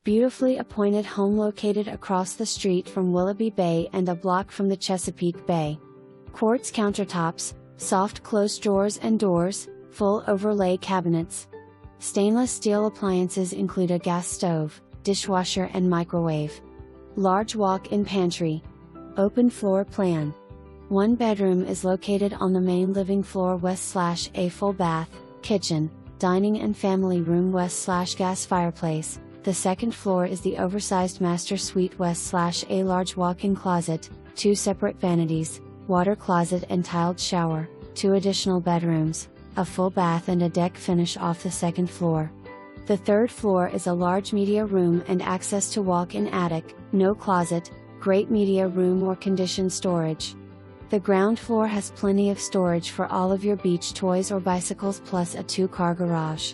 Beautifully appointed home located across the street from Willoughby Bay and a block from the Chesapeake Bay. Quartz countertops, soft close drawers and doors, full overlay cabinets. Stainless steel appliances include a gas stove, dishwasher and microwave. Large walk-in pantry. Open floor plan. One bedroom is located on the main living floor west/a full bath, kitchen, dining and family room west/gas fireplace. The second floor is the oversized master suite west/a large walk-in closet, 2 separate vanities, water closet and tiled shower, 2 additional bedrooms, a full bath and a deck finish off the second floor. The third floor is a large media room and access to walk-in attic, no closet, great media room or conditioned storage. The ground floor has plenty of storage for all of your beach toys or bicycles plus a 2-car garage.